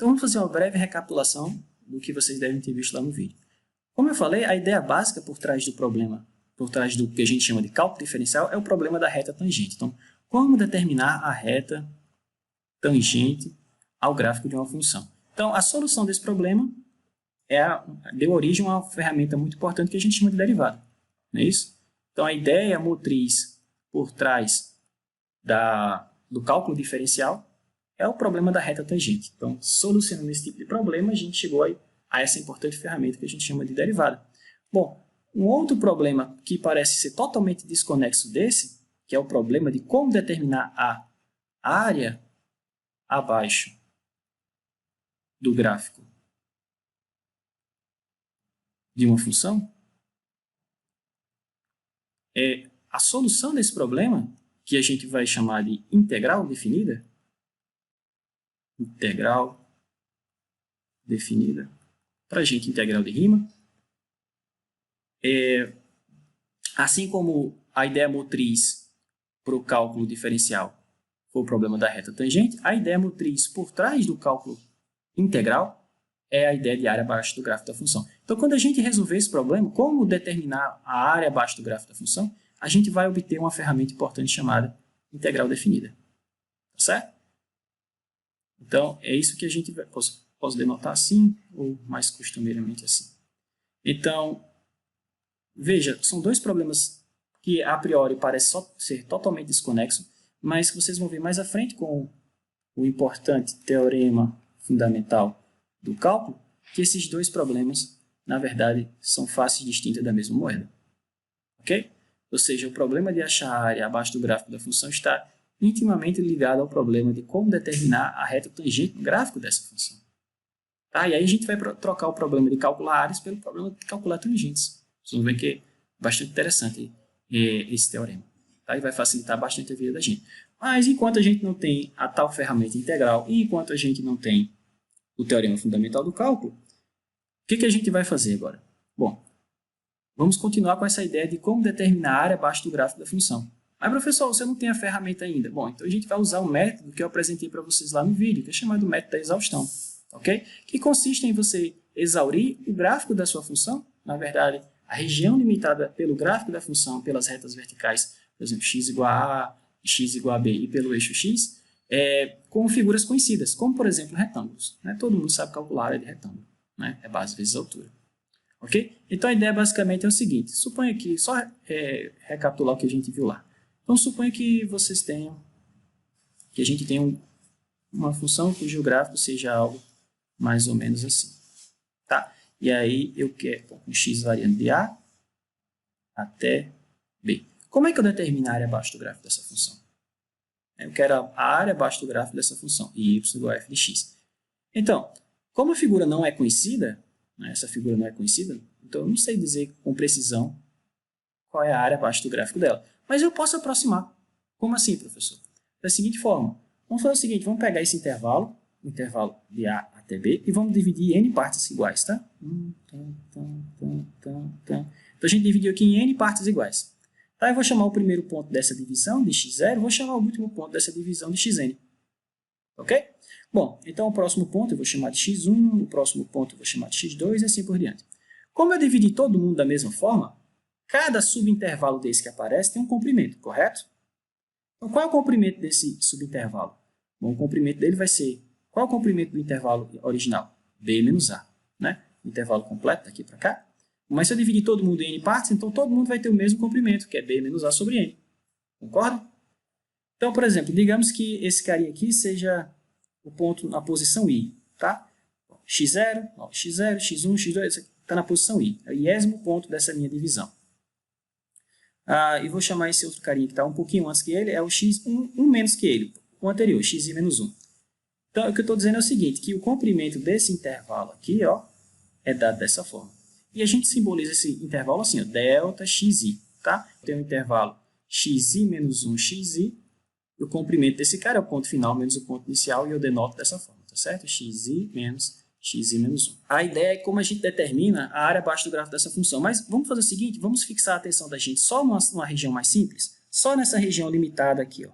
Então, vamos fazer uma breve recapitulação do que vocês devem ter visto lá no vídeo. Como eu falei, a ideia básica por trás do problema, por trás do que a gente chama de cálculo diferencial, é o problema da reta tangente. Então, como determinar a reta tangente ao gráfico de uma função? Então, a solução desse problema deu origem a uma ferramenta muito importante que a gente chama de derivada. Não é isso? Então, a ideia motriz por trás do cálculo diferencial é o problema da reta tangente. Então, solucionando esse tipo de problema, a gente chegou a essa importante ferramenta que a gente chama de derivada. Bom, um outro problema que parece ser totalmente desconexo desse, que é o problema de como determinar a área abaixo do gráfico de uma função, a solução desse problema, que a gente vai chamar de integral definida, para a gente integral de rima, assim como a ideia motriz para o cálculo diferencial foi o problema da reta tangente, a ideia motriz por trás do cálculo integral é a ideia de área abaixo do gráfico da função. Então, quando a gente resolver esse problema, como determinar a área abaixo do gráfico da função, a gente vai obter uma ferramenta importante chamada integral definida. Tá certo? Então, é isso que a gente vai... Posso denotar assim ou mais costumeiramente assim. Então, veja, são dois problemas que a priori parecem ser totalmente desconexos, mas que vocês vão ver mais à frente com o importante teorema fundamental do cálculo, que esses dois problemas, na verdade, são faces distintas da mesma moeda. Ok? Ou seja, o problema de achar a área abaixo do gráfico da função está intimamente ligado ao problema de como determinar a reta tangente no gráfico dessa função. Tá? E aí a gente vai trocar o problema de calcular áreas pelo problema de calcular tangentes. Vocês vão ver que é bastante interessante esse teorema. Tá? E vai facilitar bastante a vida da gente. Mas enquanto a gente não tem a tal ferramenta integral e enquanto a gente não tem o teorema fundamental do cálculo, o que a gente vai fazer agora? Bom, vamos continuar com essa ideia de como determinar a área abaixo do gráfico da função. Mas, professor, você não tem a ferramenta ainda. Bom, então a gente vai usar o método que eu apresentei para vocês lá no vídeo, que é chamado método da exaustão. Ok? Que consiste em você exaurir o gráfico da sua função, na verdade, a região limitada pelo gráfico da função, pelas retas verticais, por exemplo, x igual a A, x igual a B e pelo eixo x, com figuras conhecidas, como, por exemplo, retângulos. Né? Todo mundo sabe calcular a área de retângulo. Né? É base vezes altura. Ok? Então, a ideia basicamente é o seguinte. Suponha que, só recapitular o que a gente viu lá. Então, suponha que a gente tenha uma função cujo gráfico seja algo mais ou menos assim. Tá? E aí, eu quero com x variando de A até B. Como é que eu determino a área abaixo do gráfico dessa função? Eu quero a área abaixo do gráfico dessa função, y igual a f de x. Então, como a figura não é conhecida, né, essa figura não é conhecida, então eu não sei dizer com precisão qual é a área abaixo do gráfico dela. Mas eu posso aproximar. Como assim, professor? Da seguinte forma, vamos fazer o seguinte, vamos pegar esse intervalo, o intervalo de A até B, e vamos dividir em n partes iguais, tá? Então a gente dividiu aqui em n partes iguais. Tá, eu vou chamar o primeiro ponto dessa divisão de x0, vou chamar o último ponto dessa divisão de xn. Ok? Bom, então o próximo ponto eu vou chamar de x1, o próximo ponto eu vou chamar de x2 e assim por diante. Como eu dividi todo mundo da mesma forma, cada subintervalo desse que aparece tem um comprimento, correto? Então qual é o comprimento desse subintervalo? Bom, o comprimento dele vai ser... Qual é o comprimento do intervalo original? B menos A. Né? O intervalo completo daqui para cá. Mas se eu dividir todo mundo em n partes, então todo mundo vai ter o mesmo comprimento, que é B menos A sobre N. Concorda? Então, por exemplo, digamos que esse carinha aqui seja o ponto na posição I. Tá? x0, x0, x1, x2, está na posição I. É o iésimo ponto dessa minha divisão. E vou chamar esse outro carinha que está um pouquinho antes que ele, é o x1, um menos que ele, o anterior, xi menos 1. Então, o que eu estou dizendo é o seguinte, que o comprimento desse intervalo aqui, ó, é dado dessa forma. E a gente simboliza esse intervalo assim, ó, delta xi, tá? Tem um intervalo xi menos 1, xi, e o comprimento desse cara é o ponto final menos o ponto inicial, e eu denoto dessa forma, tá certo? xi menos 1. A ideia é como a gente determina a área abaixo do gráfico dessa função. Mas vamos fazer o seguinte, vamos fixar a atenção da gente só numa região mais simples, só nessa região limitada aqui, ó,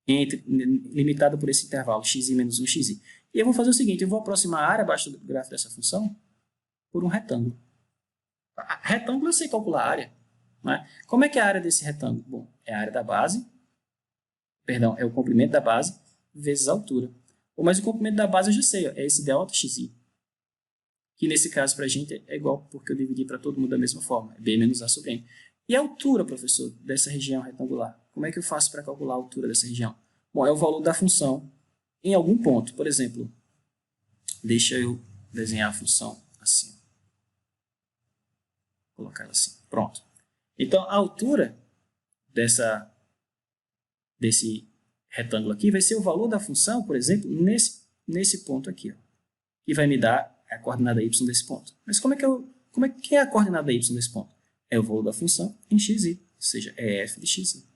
limitada por esse intervalo xi menos 1, xi. E eu vou fazer o seguinte, eu vou aproximar a área abaixo do gráfico dessa função por um retângulo. Retângulo eu sei calcular a área. Não é? Como é que é a área desse retângulo? Bom, é a área da base, perdão, é o comprimento da base vezes a altura. Mas o comprimento da base eu já sei, ó, é esse delta xi. Que nesse caso para a gente é igual porque eu dividi para todo mundo da mesma forma, é b menos a sobre n. E a altura, professor, dessa região retangular? Como é que eu faço para calcular a altura dessa região? Bom, é o valor da função em algum ponto. Por exemplo, deixa eu desenhar a função assim. Vou colocar ela assim. Pronto. Então, a altura desse retângulo aqui vai ser o valor da função, por exemplo, nesse ponto aqui, ó, que vai me dar a coordenada y desse ponto. Mas como é que é a coordenada y desse ponto? É o valor da função em xi, ou seja, é f de xi.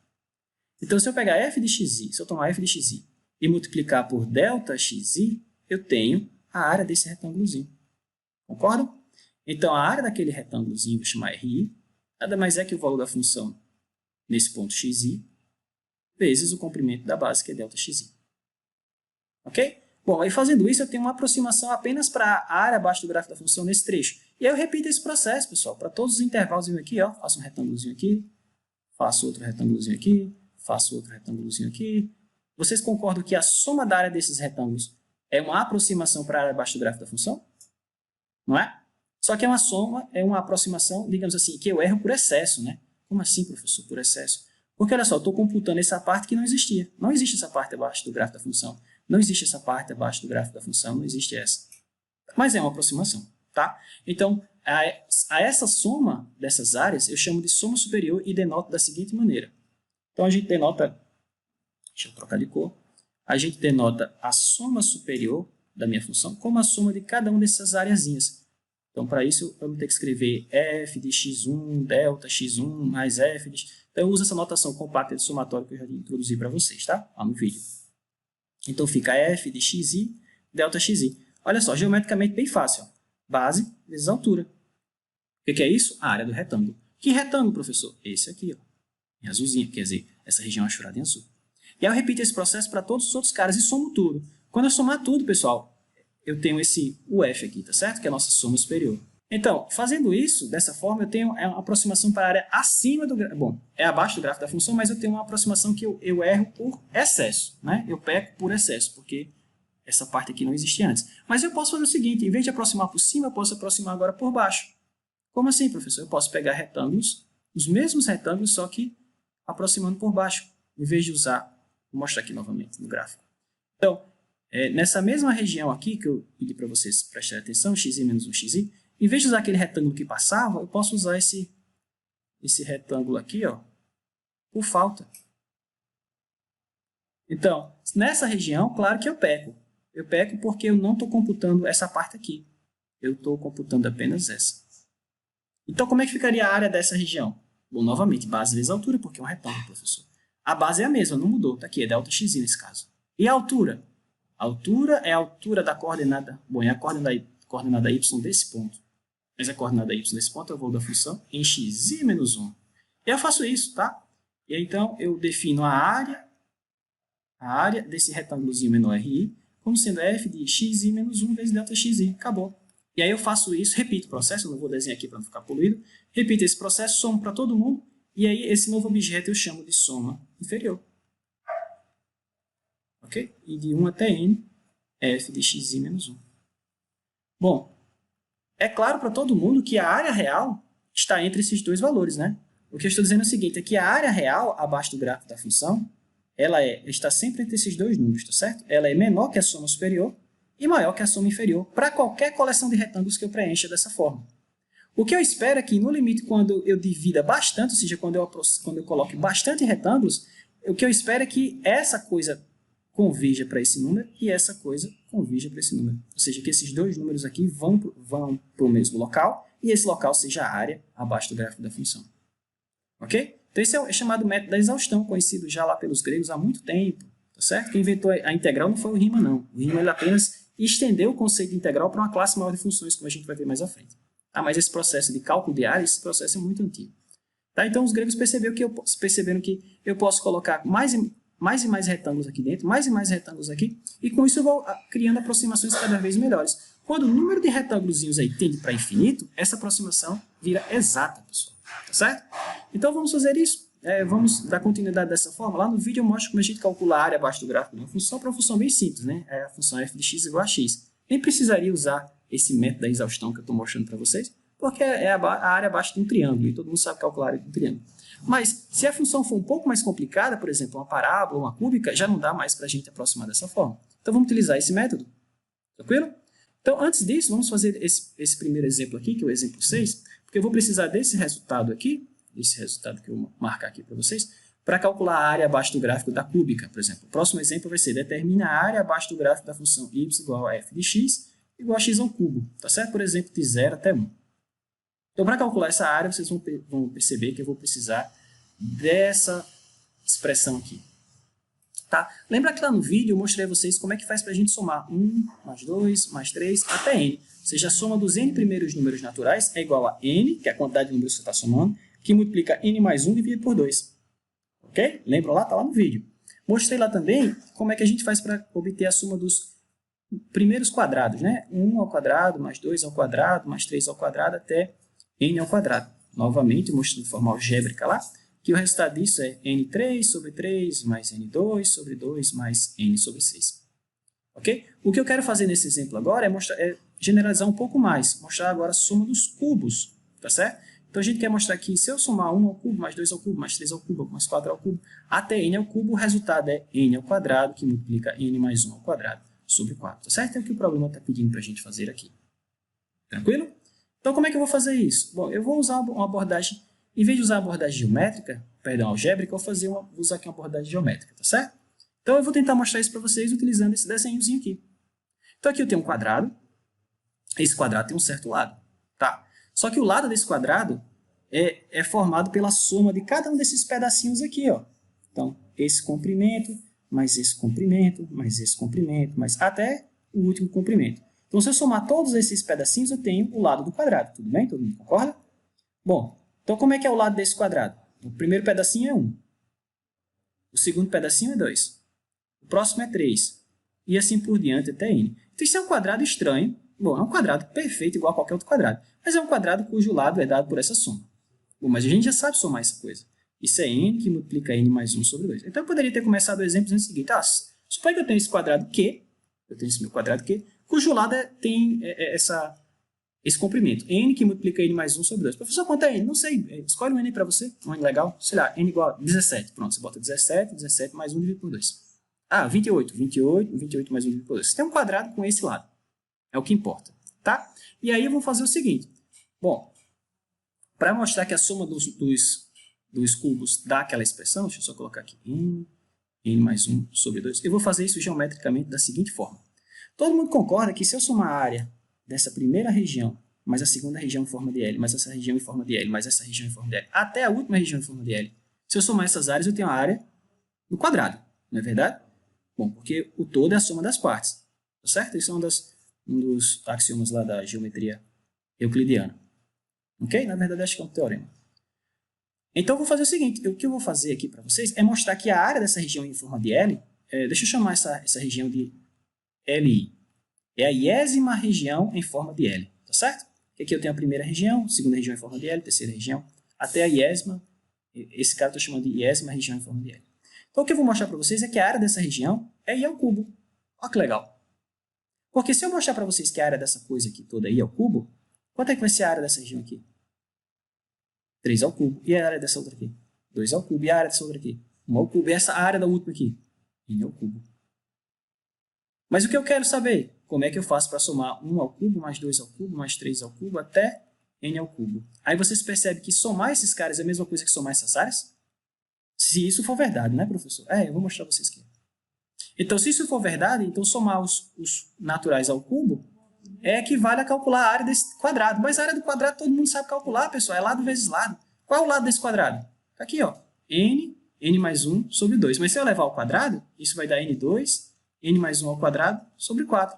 Então, se eu pegar f de xi, se eu tomar f de xi e multiplicar por delta xi, eu tenho a área desse retângulozinho. Concordam? Então, a área daquele retângulozinho, vou chamar RI, nada mais é que o valor da função nesse ponto xi, vezes o comprimento da base, que é delta xi. Ok? Bom, aí fazendo isso, eu tenho uma aproximação apenas para a área abaixo do gráfico da função nesse trecho. E aí eu repito esse processo, pessoal, para todos os intervalos aqui, ó, faço um retângulozinho aqui, faço outro retângulozinho aqui, faço outro retângulozinho aqui. Vocês concordam que a soma da área desses retângulos é uma aproximação para a área abaixo do gráfico da função? Não é? Só que é uma soma, é uma aproximação, digamos assim, que eu erro por excesso, né? Como assim, professor, por excesso? Porque, olha só, eu estou computando essa parte que não existia. Não existe essa parte abaixo do gráfico da função. Não existe essa parte abaixo do gráfico da função, não existe essa. Mas é uma aproximação, tá? Então, a essa soma dessas áreas, eu chamo de soma superior e denoto da seguinte maneira. Então, a gente denota, deixa eu trocar de cor, a gente denota a soma superior da minha função como a soma de cada uma dessas areazinhas. Então, para isso, eu vou ter que escrever f de x1, delta x1, mais f de... Então, eu uso essa notação compacta de somatório que eu já introduzi para vocês, tá? Lá no vídeo. Então, fica f de xi, delta xi. Olha só, geometricamente bem fácil. Ó. Base vezes altura. O que é isso? A área do retângulo. Que retângulo, professor? Esse aqui, ó, em azulzinho, quer dizer, essa região achurada em azul. E aí eu repito esse processo para todos os outros caras e somo tudo. Quando eu somar tudo, pessoal, eu tenho o f aqui, tá certo? Que é a nossa soma superior. Então, fazendo isso, dessa forma, eu tenho uma aproximação para a área acima do gráfico. Bom, é abaixo do gráfico da função, mas eu tenho uma aproximação que eu erro por excesso, né? Eu peco por excesso, porque essa parte aqui não existia antes. Mas eu posso fazer o seguinte, em vez de aproximar por cima, eu posso aproximar agora por baixo. Como assim, professor? Eu posso pegar retângulos, os mesmos retângulos, só que aproximando por baixo, em vez de usar, vou mostrar aqui novamente no gráfico. Então, nessa mesma região aqui, que eu pedi para vocês prestarem atenção, xi menos 1xi, em vez de usar aquele retângulo que passava, eu posso usar esse retângulo aqui, ó, por falta. Então, nessa região, claro que eu peco. Eu peco porque eu não estou computando essa parte aqui. Eu estou computando apenas essa. Então, como é que ficaria a área dessa região? Bom, novamente, base vezes altura, porque é um retângulo, professor. A base é a mesma, não mudou. Está aqui, é delta xi nesse caso. E a altura? A altura é a altura da coordenada... Bom, é a coordenada y desse ponto. Mas a coordenada y desse ponto é o valor da função em xi menos 1. E eu faço isso, tá? E aí, então, eu defino a área desse retângulozinho menor RI como sendo f de xi menos 1 vezes delta xi. Acabou. E aí eu faço isso, repito o processo, eu não vou desenhar aqui para não ficar poluído, repito esse processo, somo para todo mundo, e aí esse novo objeto eu chamo de soma inferior. Ok? E de 1 até n, f de xi menos 1. Bom, é claro para todo mundo que a área real está entre esses dois valores, né? O que eu estou dizendo é o seguinte, é que a área real, abaixo do gráfico da função, ela está sempre entre esses dois números, tá certo? Ela é menor que a soma superior e maior que a soma inferior para qualquer coleção de retângulos que eu preencha dessa forma. O que eu espero é que, no limite, quando eu divida bastante, ou seja, quando eu coloque bastante retângulos, o que eu espero é que essa coisa convirja para esse número e essa coisa convirja para esse número. Ou seja, que esses dois números aqui vão para o mesmo local e esse local seja a área abaixo do gráfico da função. Ok? Então, esse é chamado método da exaustão, conhecido já lá pelos gregos há muito tempo. Tá certo? Quem inventou a integral não foi o Riemann, não. O Riemann ele apenas estendeu o conceito de integral para uma classe maior de funções, como a gente vai ver mais à frente. Ah, mas esse processo de cálculo de área, esse processo é muito antigo. Tá? Então, os gregos perceberam que eu posso colocar mais mais e mais retângulos aqui dentro, mais e mais retângulos aqui, e com isso eu vou criando aproximações cada vez melhores. Quando o número de retângulos aí tende para infinito, essa aproximação vira exata, pessoal. Tá certo? Então vamos fazer isso. Vamos dar continuidade dessa forma. Lá no vídeo eu mostro como a gente calcula a área abaixo do gráfico de uma função para uma função bem simples, né? É a função f de x igual a x. Nem precisaria usar esse método da exaustão que eu estou mostrando para vocês, porque é a área abaixo de um triângulo, e todo mundo sabe calcular a área de um triângulo. Mas, se a função for um pouco mais complicada, por exemplo, uma parábola, uma cúbica, já não dá mais para a gente aproximar dessa forma. Então, vamos utilizar esse método. Tranquilo? Então, antes disso, vamos fazer esse primeiro exemplo aqui, que é o exemplo 6, porque eu vou precisar desse resultado aqui, esse resultado que eu vou marcar aqui para vocês, para calcular a área abaixo do gráfico da cúbica, por exemplo. O próximo exemplo vai ser: determina a área abaixo do gráfico da função y igual a f de x igual a x ao cubo, tá certo? Por exemplo, de 0 até 1. Então, para calcular essa área, vocês vão perceber que eu vou precisar dessa expressão aqui. Tá? Lembra que lá no vídeo eu mostrei a vocês como é que faz para a gente somar 1, mais 2, mais 3, até n. Ou seja, a soma dos n primeiros números naturais é igual a n, que é a quantidade de números que você está somando, que multiplica n mais 1 dividido por 2. Ok? Lembra lá? Está lá no vídeo. Mostrei lá também como é que a gente faz para obter a soma dos primeiros quadrados, né? 1 ao quadrado, mais 2 ao quadrado, mais 3 ao quadrado, até n ao quadrado. Novamente, eu mostrei de forma algébrica lá, que o resultado disso é n3 sobre 3 mais n2 sobre 2 mais n sobre 6. Ok? O que eu quero fazer nesse exemplo agora é generalizar um pouco mais, mostrar agora a soma dos cubos, tá certo? Então a gente quer mostrar que se eu somar 1 ao cubo, mais 2 ao cubo, mais 3 ao cubo, mais 4 ao cubo, até n ao cubo, o resultado é n ao quadrado, que multiplica n mais 1 ao quadrado sobre 4, tá certo? É o que o problema está pedindo para a gente fazer aqui. Tranquilo? Então como é que eu vou fazer isso? Bom, eu vou usar uma abordagem, em vez de usar a abordagem geométrica, perdão, algébrica, eu vou usar aqui uma abordagem geométrica, tá certo? Então eu vou tentar mostrar isso para vocês utilizando esse desenhozinho aqui. Então aqui eu tenho um quadrado, esse quadrado tem um certo lado, tá? Só que o lado desse quadrado é formado pela soma de cada um desses pedacinhos aqui, ó. Então, esse comprimento, mais esse comprimento, mais esse comprimento, mais até o último comprimento. Então, se eu somar todos esses pedacinhos, eu tenho o lado do quadrado, tudo bem? Todo mundo concorda? Bom, então como é que é o lado desse quadrado? O primeiro pedacinho é 1. O segundo pedacinho é 2. O próximo é 3. E assim por diante até n. Então, isso é um quadrado estranho. Bom, é um quadrado perfeito, igual a qualquer outro quadrado. Mas é um quadrado cujo lado é dado por essa soma. Bom, mas a gente já sabe somar essa coisa. Isso é n que multiplica n mais 1 sobre 2. Então, eu poderia ter começado o exemplo dizendo o seguinte. Suponha que eu tenho esse quadrado Q, eu tenho esse meu quadrado Q, cujo lado tem esse comprimento. N que multiplica n mais 1 sobre 2. Professor, quanto é n? Não sei. Escolhe um n para você. Um n legal. Sei lá, n igual a 17. Pronto, você bota 17, 17 mais 1 dividido por 2. 28. 28 mais 1 dividido por 2. Você tem um quadrado com esse lado. É o que importa, tá? E aí eu vou fazer o seguinte. Bom, para mostrar que a soma dos cubos dá aquela expressão, deixa eu só colocar aqui n mais 1 sobre 2. Eu vou fazer isso geometricamente da seguinte forma. Todo mundo concorda que se eu somar a área dessa primeira região, mais a segunda região em forma de L, mais essa região em forma de L, mais essa região em forma de L, até a última região em forma de L, se eu somar essas áreas, eu tenho a área do quadrado, não é verdade? Bom, porque o todo é a soma das partes, tá certo? Isso é um dos axiomas lá da geometria euclidiana. Ok? Na verdade, acho que é um teorema. Então, eu vou fazer o seguinte. O que eu vou fazer aqui para vocês é mostrar que a área dessa região em forma de L, deixa eu chamar essa região de LI. É a iésima região em forma de L, tá certo? Aqui eu tenho a primeira região, segunda região em forma de L, terceira região, até a iésima, esse cara eu estou chamando de iésima região em forma de L. Então, o que eu vou mostrar para vocês é que a área dessa região é I ao cubo. Olha que legal. Porque se eu mostrar para vocês que a área dessa coisa aqui toda é I ao cubo, quanto é que vai ser a área dessa região aqui? 3 ao cubo. E a área dessa outra aqui? 2 ao cubo. E a área dessa outra aqui? 1 ao cubo. E essa área da última aqui? N ao cubo. Mas o que eu quero saber? Como é que eu faço para somar 1 ao cubo, mais 2 ao cubo, mais 3 ao cubo, até n ao cubo? Aí vocês percebem que somar esses caras é a mesma coisa que somar essas áreas? Se isso for verdade, né, professor? Eu vou mostrar para vocês aqui. Então, se isso for verdade, então somar os naturais ao cubo equivale a calcular a área desse quadrado. Mas a área do quadrado todo mundo sabe calcular, pessoal. É lado vezes lado. Qual é o lado desse quadrado? Está aqui, ó. N mais 1 sobre 2. Mas se eu levar ao quadrado, isso vai dar N2, N mais 1 ao quadrado sobre 4.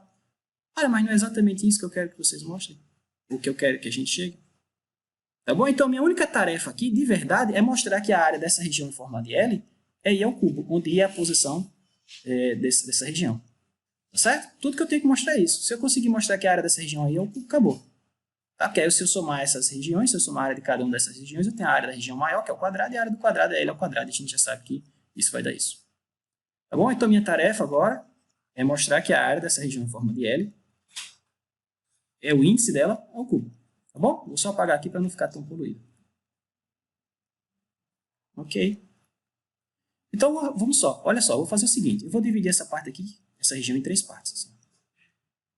Olha, mas não é exatamente isso que eu quero que vocês mostrem. O que eu quero que a gente chegue. Tá bom? Então, minha única tarefa aqui, de verdade, é mostrar que a área dessa região em forma de L é I ao cubo, onde I é a posição dessa região. Tá certo? Tudo que eu tenho que mostrar é isso. Se eu conseguir mostrar que a área dessa região aí é o cubo, acabou. Tá? Porque aí se eu somar essas regiões, se eu somar a área de cada uma dessas regiões, eu tenho a área da região maior, que é o quadrado, e a área do quadrado é L ao quadrado. E a gente já sabe que isso vai dar isso. Tá bom? Então, minha tarefa agora é mostrar que a área dessa região em forma de L é o índice dela ao cubo. Tá bom? Vou só apagar aqui para não ficar tão poluído. Ok. Então, vamos só. Olha só, eu vou fazer o seguinte. Eu vou dividir essa parte aqui, essa região, em 3 partes. Assim.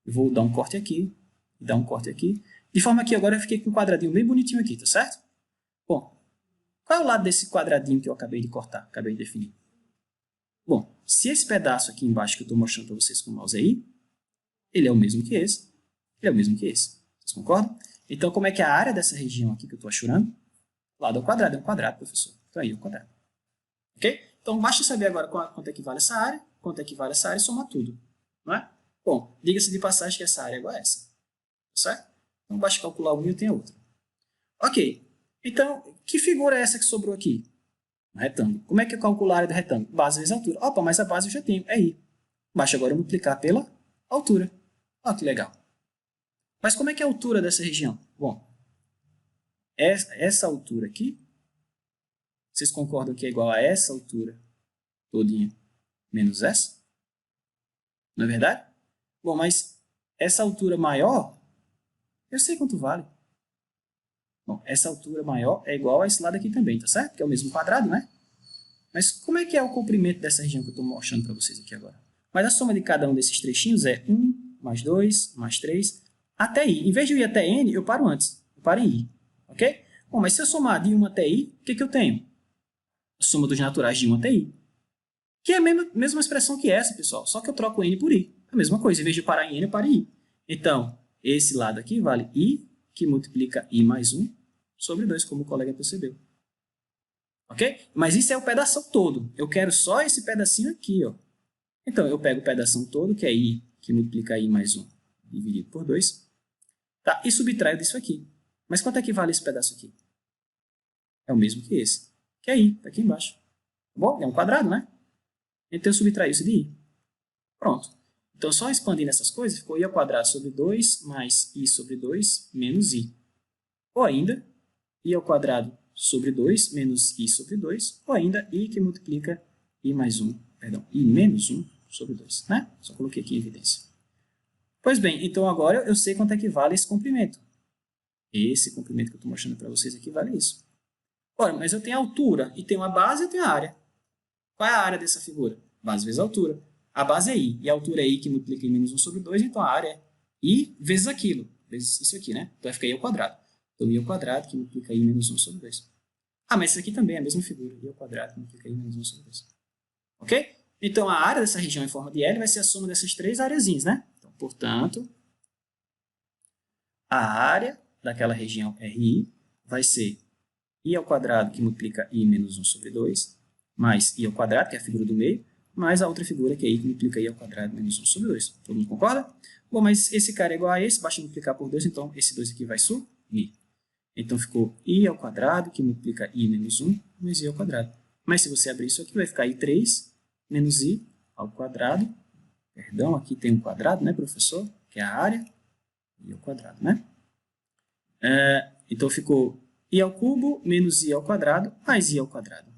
Eu vou dar um corte aqui, e dar um corte aqui. De forma que agora eu fiquei com um quadradinho bem bonitinho aqui, tá certo? Bom, qual é o lado desse quadradinho que eu acabei de cortar, acabei de definir? Bom, se esse pedaço aqui embaixo que eu estou mostrando para vocês com o mouse aí, ele é o mesmo que esse, ele é o mesmo que esse. Vocês concordam? Então, como é que é a área dessa região aqui que eu estou achurando? Lado ao quadrado, é um quadrado, professor. Então, aí é o quadrado. Ok? Então, basta saber agora quanto é que vale essa área, quanto é que vale essa área e somar tudo. Não é? Bom, diga-se de passagem que essa área é igual a essa. Certo? Então, basta calcular uma e eu tenho a outra. Ok. Então, que figura é essa que sobrou aqui? Um retângulo. Como é que eu calculo a área do retângulo? Base vezes altura. Opa, mas a base eu já tenho. É I. Basta agora multiplicar pela altura. Olha que legal. Mas como é que é a altura dessa região? Bom, essa altura aqui, vocês concordam que é igual a essa altura todinha menos essa? Não é verdade? Bom, mas essa altura maior, eu sei quanto vale. Bom, essa altura maior é igual a esse lado aqui também, tá certo? Que é o mesmo quadrado, né? Mas como é que é o comprimento dessa região que eu estou mostrando para vocês aqui agora? Mas a soma de cada um desses trechinhos é 1, mais 2, mais 3, até I. Em vez de eu ir até N, eu paro antes. Eu paro em I. Ok? Bom, mas se eu somar de 1 até I, o que, que eu tenho? A soma dos naturais de 1 até I. Que é a mesma expressão que essa, pessoal. Só que eu troco N por I. A mesma coisa. Em vez de parar em N, eu paro em I. Então, esse lado aqui vale I, que multiplica I mais 1, sobre 2, como o colega percebeu. Ok? Mas isso é o pedaço todo. Eu quero só esse pedacinho aqui, ó. Então, eu pego o pedaço todo, que é I, que multiplica I mais 1, dividido por 2, tá? E subtraio disso aqui. Mas quanto é que vale esse pedaço aqui? É o mesmo que esse, que é I, tá aqui embaixo. Tá bom? É um quadrado, né? Então, eu subtraio isso de I. Pronto. Então, só expandindo essas coisas, ficou I ao quadrado sobre 2 mais I sobre 2 menos I. Ou ainda, I ao quadrado sobre 2 menos I sobre 2, ou ainda I que multiplica I mais 1, perdão, I menos 1 sobre 2, né? Só coloquei aqui em evidência. Pois bem, então agora eu sei quanto é que vale esse comprimento. Esse comprimento que eu estou mostrando para vocês aqui vale isso. Ora, mas eu tenho a altura, e tenho a base e eu tenho a área. Qual é a área dessa figura? Base vezes altura. A base é I, e a altura é I que multiplica I menos 1 sobre 2, então a área é I vezes aquilo, vezes isso aqui, né? Então vai ficar I ao quadrado. Então, I ao quadrado que multiplica I menos 1 sobre 2. Ah, mas isso aqui também é a mesma figura. I ao quadrado que multiplica I menos 1 sobre 2. Ok? Então, a área dessa região em forma de L vai ser a soma dessas 3 areazinhas, né? Então, portanto, a área daquela região RI vai ser I ao quadrado que multiplica I menos 1 sobre 2, mais I ao quadrado, que é a figura do meio, mais a outra figura, que é I que multiplica I ao quadrado menos 1 sobre 2. Todo mundo concorda? Bom, mas esse cara é igual a esse, basta multiplicar por 2, então esse 2 aqui vai sumir. Então, ficou I ao quadrado, que multiplica I menos 1, mais I ao quadrado. Mas se você abrir isso aqui, vai ficar I3 menos I ao quadrado. Perdão, aqui tem um quadrado, né, professor? Que é a área. I ao quadrado, né? Então, ficou I ao cubo menos I ao quadrado, mais I ao quadrado.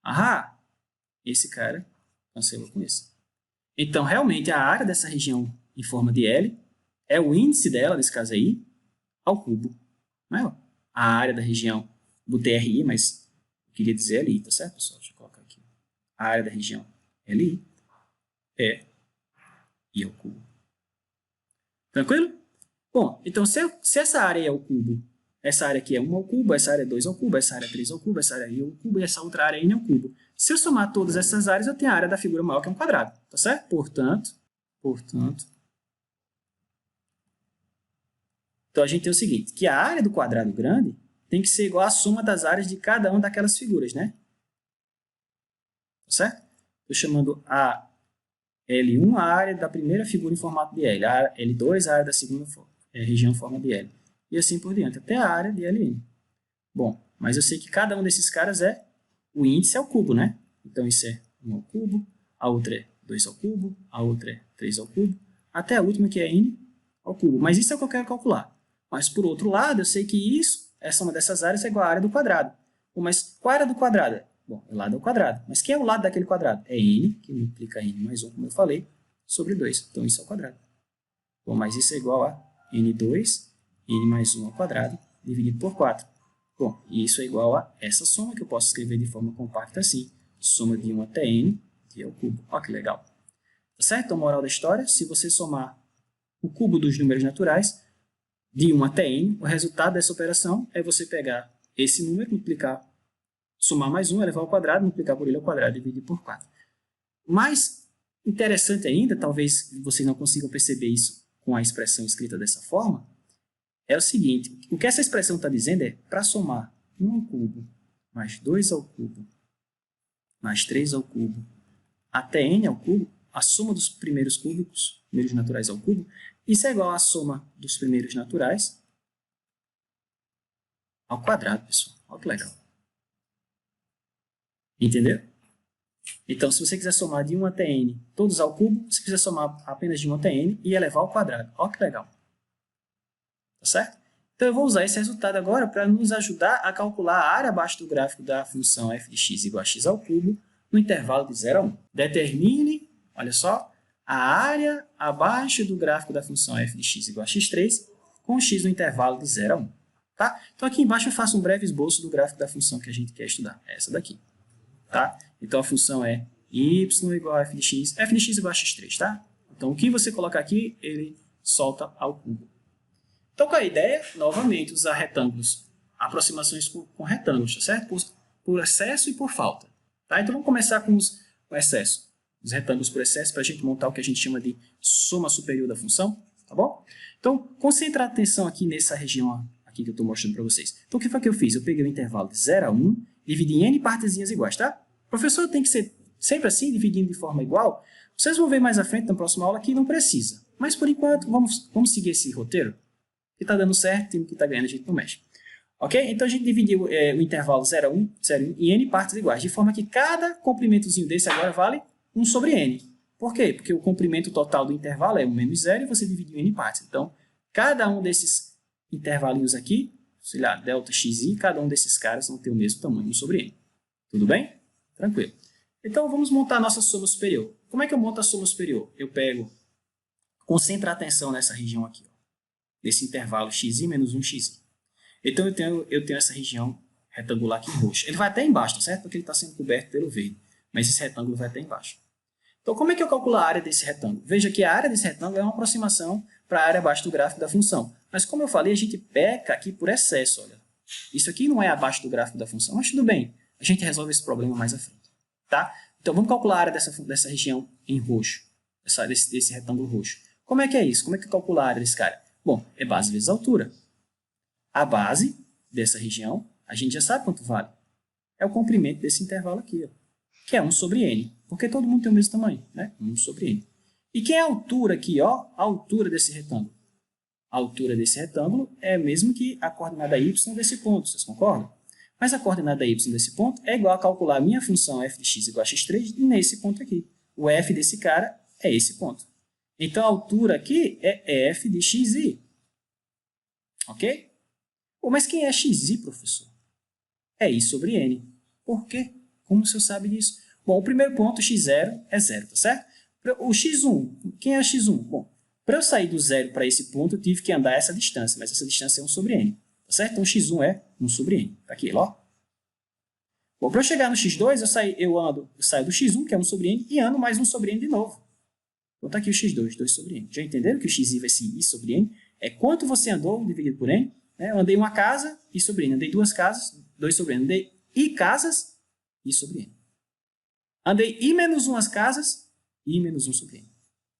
Ahá! Esse cara cancelou com esse. Então, realmente, a área dessa região em forma de L é o índice dela, nesse caso é I, ao cubo. Não é? A área da região, botei RI, mas eu queria dizer LI, tá certo, pessoal? Deixa eu colocar aqui. A área da região LI é I ao cubo. Tranquilo? Bom, então se essa área é ao cubo, essa área aqui é 1 ao cubo, essa área é 2 ao cubo, essa área é 3 ao cubo, essa área é I ao cubo e essa outra área é N ao cubo. Se eu somar todas essas áreas, eu tenho a área da figura maior, que é um quadrado, tá certo? Portanto, então a gente tem o seguinte, que a área do quadrado grande tem que ser igual à soma das áreas de cada uma daquelas figuras, né? Tá certo? Estou chamando a L1 a área da primeira figura em formato de L, a L2 a área da segunda região em forma de L, e assim por diante, até a área de Ln. Bom, mas eu sei que cada um desses caras é o índice ao cubo, né? Então, isso é 1 ao cubo, a outra é 2 ao cubo, a outra é 3 ao cubo, até a última que é n ao cubo. Mas isso é o que eu quero calcular. Mas, por outro lado, eu sei que isso, a soma dessas áreas é igual à área do quadrado. Bom, mas qual é a área do quadrado? Bom, é o lado ao quadrado. Mas quem é o lado daquele quadrado? É n, que multiplica n mais 1, como eu falei, sobre 2. Então, isso é o quadrado. Bom, mas isso é igual a n2, n mais 1 ao quadrado, dividido por 4. Bom, e isso é igual a essa soma, que eu posso escrever de forma compacta assim. Soma de 1 até n, que é o cubo. Olha que legal. Tá certo? Então, moral da história, se você somar o cubo dos números naturais, de 1 até n, o resultado dessa operação é você pegar esse número, multiplicar, somar mais 1, elevar ao quadrado, multiplicar por ele ao quadrado e dividir por 4. Mais interessante ainda, talvez vocês não consigam perceber isso com a expressão escrita dessa forma, é o seguinte, o que essa expressão está dizendo é, para somar 1 ao cubo, mais 2 ao cubo, mais 3 ao cubo, até n ao cubo, a soma dos primeiros cúbicos, primeiros naturais ao cubo, isso é igual à soma dos primeiros naturais ao quadrado, pessoal. Olha que legal. Entendeu? Então, se você quiser somar de 1 até n, todos ao cubo, você precisa somar apenas de 1 até n e elevar ao quadrado. Olha que legal. Tá certo? Então, eu vou usar esse resultado agora para nos ajudar a calcular a área abaixo do gráfico da função f de x igual a x ao cubo no intervalo de 0 a 1. Determine, olha só, a área abaixo do gráfico da função f de x igual a x3 com x no intervalo de 0 a 1. Tá? Então, aqui embaixo eu faço um breve esboço do gráfico da função que a gente quer estudar. É essa daqui. Tá? Então, a função é y igual a f de x igual a x3. Tá? Então, o que você colocar aqui, ele solta ao cubo. Então, qual é a ideia? Novamente, usar retângulos, aproximações com retângulos, tá certo? Por excesso e por falta. Tá? Então, vamos começar com o excesso. Os retângulos por excesso, para a gente montar o que a gente chama de soma superior da função. Tá bom? Então, concentre a atenção aqui nessa região aqui que eu estou mostrando para vocês. Então, o que foi que eu fiz? Eu peguei o intervalo de 0 a 1, dividi em n partezinhas iguais, tá? Professor, tem que ser sempre assim, dividindo de forma igual? Vocês vão ver mais à frente, na próxima aula, que não precisa. Mas, por enquanto, vamos seguir esse roteiro. Que está dando certo, time que está ganhando, a gente não mexe. Ok? Então, a gente dividiu o intervalo 0 a 1, 0 a 1 em n partes iguais, de forma que cada comprimentozinho desse agora vale 1 sobre n. Por quê? Porque o comprimento total do intervalo é 1 menos 0 e você dividiu em n partes. Então, cada um desses intervalinhos aqui, sei lá, delta xi, cada um desses caras vão ter o mesmo tamanho, 1 sobre n. Tudo bem? Tranquilo. Então, vamos montar a nossa soma superior. Como é que eu monto a soma superior? Eu pego, concentra a atenção nessa região aqui, ó, desse intervalo xi menos 1xi. Então, eu tenho essa região retangular aqui em roxo. Ele vai até embaixo, tá certo? Porque ele está sendo coberto pelo verde. Mas esse retângulo vai até embaixo. Então, como é que eu calculo a área desse retângulo? Veja que a área desse retângulo é uma aproximação para a área abaixo do gráfico da função. Mas, como eu falei, a gente peca aqui por excesso. Olha. Isso aqui não é abaixo do gráfico da função, mas tudo bem. A gente resolve esse problema mais à frente. Tá? Então, vamos calcular a área dessa região em roxo, desse retângulo roxo. Como é que é isso? Como é que eu calculo a área desse cara? Bom, é base vezes altura. A base dessa região, a gente já sabe quanto vale. É o comprimento desse intervalo aqui, ó, que é 1 sobre n. Porque todo mundo tem o mesmo tamanho, né? 1 sobre n. E quem é a altura aqui, ó? A altura desse retângulo. A altura desse retângulo é a mesma que a coordenada y desse ponto, vocês concordam? Mas a coordenada y desse ponto é igual a calcular a minha função f de x igual a x3 nesse ponto aqui. O f desse cara é esse ponto. Então, a altura aqui é f de xi. Ok? Pô, mas quem é xi, professor? É i sobre n. Por quê? Como o senhor sabe disso? Bom, o primeiro ponto, x0, é 0, tá certo? O x1, quem é x1? Bom, para eu sair do 0 para esse ponto, eu tive que andar essa distância, mas essa distância é 1 sobre n. Tá certo? Então, x1 é 1 sobre n. Tá aqui, ó. Bom, para eu chegar no x2, eu saio do x1, que é 1 sobre n, e ando mais 1 sobre n de novo. Então, tá aqui o x2, 2 sobre n. Já entenderam que o xi vai ser i sobre n? É quanto você andou dividido por n? Né? Eu andei uma casa, i sobre n. Andei duas casas, 2 sobre n. Andei i casas, i sobre n. Andei i menos umas casas, i menos 1 sobre n.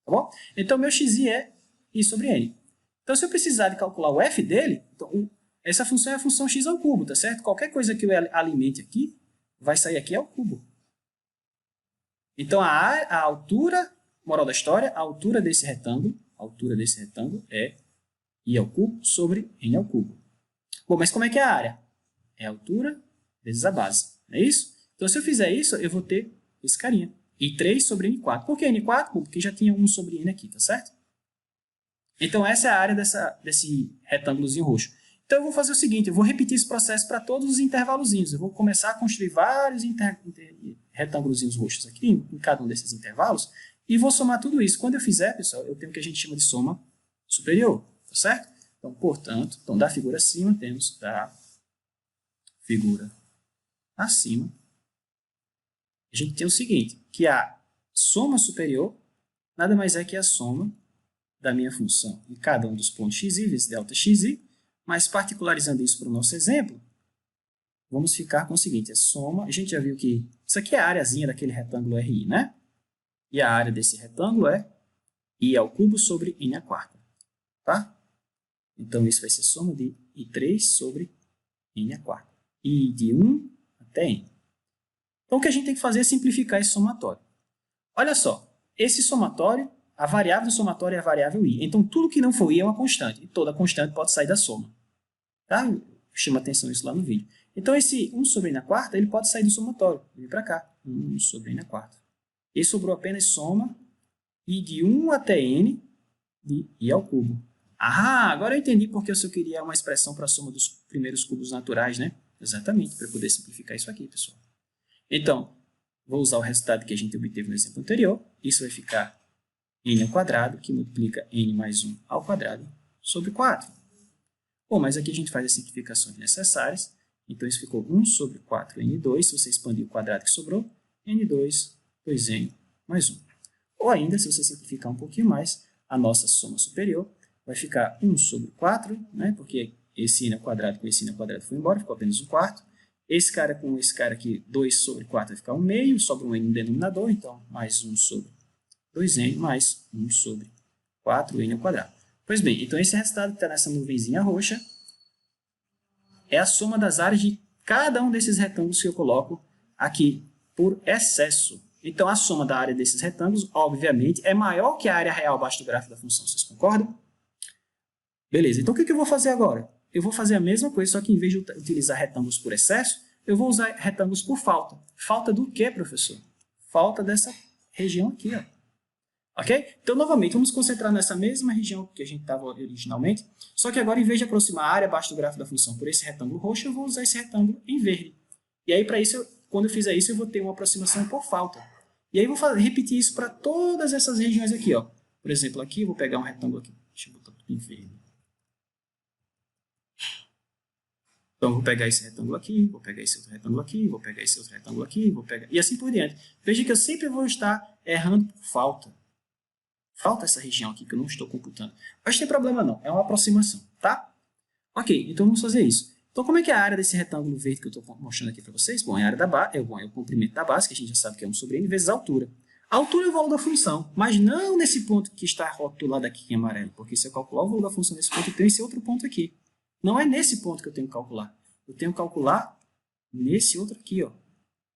Tá bom? Então, meu xi é i sobre n. Então, se eu precisar de calcular o f dele, então, essa função é a função x ao cubo, tá certo? Qualquer coisa que eu alimente aqui, vai sair aqui ao cubo. Então, a altura, moral da história, a altura desse retângulo é i ao cubo sobre n ao cubo. Bom, mas como é que é a área? É a altura vezes a base, não é isso? Então, se eu fizer isso, eu vou ter esse carinha. I3 sobre N4. Por que N4? Porque já tinha 1 sobre N aqui, tá certo? Então, essa é a área desse retângulozinho roxo. Então, eu vou fazer o seguinte, eu vou repetir esse processo para todos os intervalozinhos. Eu vou começar a construir vários retângulozinhos roxos aqui, em cada um desses intervalos, e vou somar tudo isso. Quando eu fizer, pessoal, eu tenho o que a gente chama de soma superior, tá certo? Então, portanto, da figura acima, temos da figura acima, a gente tem o seguinte, que a soma superior nada mais é que a soma da minha função em cada um dos pontos xi vezes delta xi, mas particularizando isso para o nosso exemplo, vamos ficar com o seguinte, a soma, a gente já viu que isso aqui é a areazinha daquele retângulo RI, né? E a área desse retângulo é I ao cubo sobre N à quarta, tá? Então, isso vai ser soma de I3 sobre N à quarta. I de 1 até N. Então, o que a gente tem que fazer é simplificar esse somatório. Olha só, esse somatório, a variável do somatório é a variável I. Então, tudo que não for I é uma constante. E toda constante pode sair da soma. Tá? Chama atenção isso lá no vídeo. Então, esse 1 sobre N à quarta, ele pode sair do somatório. Vem para cá. 1 sobre N à quarta. E sobrou apenas soma I de 1 até N de I ao cubo. Ah, agora eu entendi porque eu só queria uma expressão para a soma dos primeiros cubos naturais, né? Exatamente, para poder simplificar isso aqui, pessoal. Então, vou usar o resultado que a gente obteve no exemplo anterior. Isso vai ficar n ao quadrado, que multiplica n mais 1 ao quadrado, sobre 4. Bom, mas aqui a gente faz as simplificações necessárias. Então, isso ficou 1 sobre 4n2. Se você expandir o quadrado que sobrou, n2, 2n mais 1. Ou ainda, se você simplificar um pouquinho mais, a nossa soma superior vai ficar 1 sobre 4, né? Porque esse n ao quadrado com esse n ao quadrado foi embora, ficou apenas 1 quarto. Esse cara com esse cara aqui, 2 sobre 4 vai ficar 1 meio, sobra um n no denominador, então mais 1 sobre 2n mais 1 sobre 4n ao quadrado. Pois bem, então esse resultado que está nessa nuvenzinha roxa é a soma das áreas de cada um desses retângulos que eu coloco aqui por excesso. Então a soma da área desses retângulos, obviamente, é maior que a área real abaixo do gráfico da função. Vocês concordam? Beleza, então o que eu vou fazer agora? Eu vou fazer a mesma coisa, só que em vez de utilizar retângulos por excesso, eu vou usar retângulos por falta. Falta do quê, professor? Falta dessa região aqui, ó. Ok? Então, novamente, vamos concentrar nessa mesma região que a gente estava originalmente, só que agora, em vez de aproximar a área abaixo do gráfico da função por esse retângulo roxo, eu vou usar esse retângulo em verde. E aí, para isso, quando eu fizer isso, eu vou ter uma aproximação por falta. E aí, eu vou repetir isso para todas essas regiões aqui, ó. Por exemplo, aqui, eu vou pegar um retângulo aqui. Deixa eu botar tudo em verde. Então, eu vou pegar esse retângulo aqui, vou pegar esse outro retângulo aqui, vou pegar esse outro retângulo aqui, vou pegar... E assim por diante. Veja que eu sempre vou estar errando por falta. Falta essa região aqui que eu não estou computando. Mas não tem problema não, é uma aproximação, tá? Ok, então vamos fazer isso. Então, como é que é a área desse retângulo verde que eu estou mostrando aqui para vocês? Bom, é a área da base, é o comprimento da base, que a gente já sabe que é 1 sobre n, vezes a altura. A altura é o valor da função, mas não nesse ponto que está rotulado aqui em amarelo, porque se eu calcular o valor da função nesse ponto, eu tenho esse outro ponto aqui. Não é nesse ponto que eu tenho que calcular. Eu tenho que calcular nesse outro aqui, ó.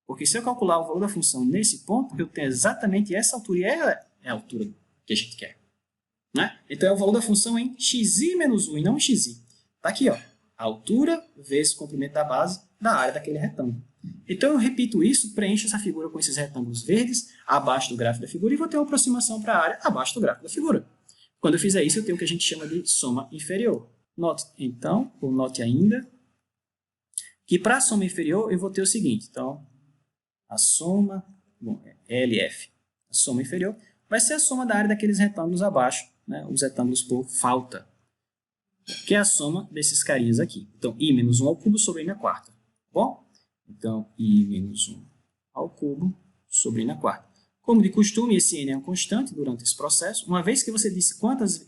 Porque se eu calcular o valor da função nesse ponto, eu tenho exatamente essa altura, e ela é a altura que a gente quer. Né? Então, é o valor da função em xi menos 1, e não em xi. Está aqui, ó. A altura vezes o comprimento da base da área daquele retângulo. Então, eu repito isso, preencho essa figura com esses retângulos verdes abaixo do gráfico da figura e vou ter uma aproximação para a área abaixo do gráfico da figura. Quando eu fizer isso, eu tenho o que a gente chama de soma inferior. Note, então, ou note ainda, que para a soma inferior eu vou ter o seguinte. Então, a soma, bom, é LF, a soma inferior, vai ser a soma da área daqueles retângulos abaixo, né, os retângulos por falta, que é a soma desses carinhas aqui. Então, I menos 1 ao cubo sobre N à quarta. Bom? Então, I menos 1 ao cubo sobre N à quarta. Como de costume, esse N é uma constante durante esse processo. Uma vez que você disse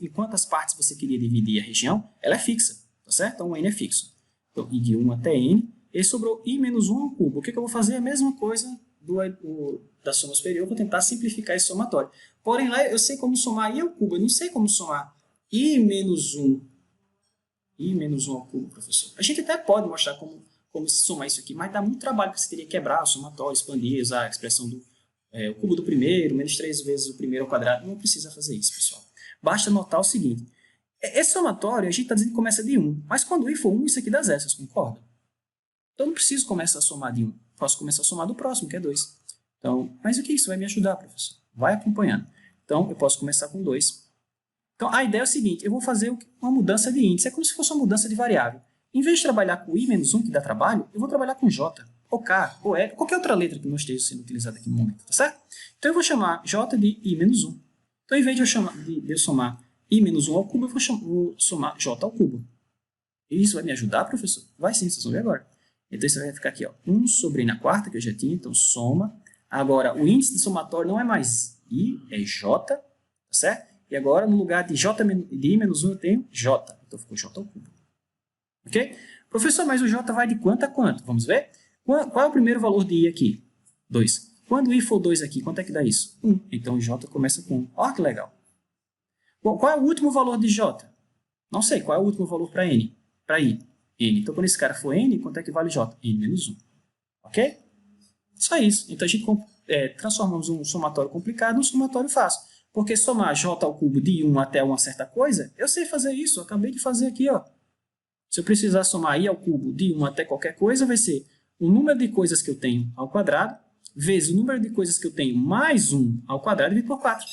em quantas partes você queria dividir a região, ela é fixa, tá certo? Então, o N é fixo. Então, I de 1 até N, e sobrou I menos 1 ao cubo. O que eu vou fazer? A mesma coisa da soma superior, eu vou tentar simplificar esse somatório. Porém, lá eu sei como somar I ao cubo, eu não sei como somar I menos 1. I menos 1 ao cubo, professor. A gente até pode mostrar como se somar isso aqui, mas dá muito trabalho, porque você teria que quebrar o somatório, expandir, usar a expressão do o cubo do primeiro, menos 3 vezes o primeiro ao quadrado. Não precisa fazer isso, pessoal. Basta notar o seguinte. Esse somatório, a gente está dizendo que começa de 1, mas quando I for 1, isso aqui dá 0, vocês concordam? Então, eu não preciso começar a somar de 1. Posso começar a somar do próximo, que é 2. Então, mas o que isso vai me ajudar, professor? Vai acompanhando. Então, eu posso começar com 2. Então, a ideia é o seguinte, eu vou fazer uma mudança de índice, é como se fosse uma mudança de variável. Em vez de trabalhar com i menos 1, que dá trabalho, eu vou trabalhar com j, ou k, ou l, qualquer outra letra que não esteja sendo utilizada aqui no momento, tá certo? Então, eu vou chamar j de i menos 1. Então, em vez de eu somar i menos 1 ao cubo, eu vou somar j ao cubo. E isso vai me ajudar, professor? Vai sim, vocês vão ver agora. Então, isso vai ficar aqui, ó, 1 sobre i na quarta, que eu já tinha, então soma. Agora, o índice de somatório não é mais i, é j, tá certo? E agora, no lugar de i menos 1, eu tenho j. Então, ficou j ao cubo. Ok? Professor, mas o j vai de quanto a quanto? Vamos ver? Qual é o primeiro valor de i aqui? 2. Quando i for 2 aqui, quanto é que dá isso? 1. Então, o j começa com 1. Olha que legal. Bom, qual é o último valor de j? Não sei. Qual é o último valor para n? Para i? N. Então, quando esse cara for n, quanto é que vale j? N menos 1. Ok? Só isso. Então, a gente transformamos um somatório complicado num somatório fácil. Porque somar j ao cubo de 1 até uma certa coisa, eu sei fazer isso. Eu acabei de fazer aqui, ó. Se eu precisar somar i ao cubo de 1 até qualquer coisa, vai ser o número de coisas que eu tenho ao quadrado, vezes o número de coisas que eu tenho mais 1 ao quadrado, dividido por 4.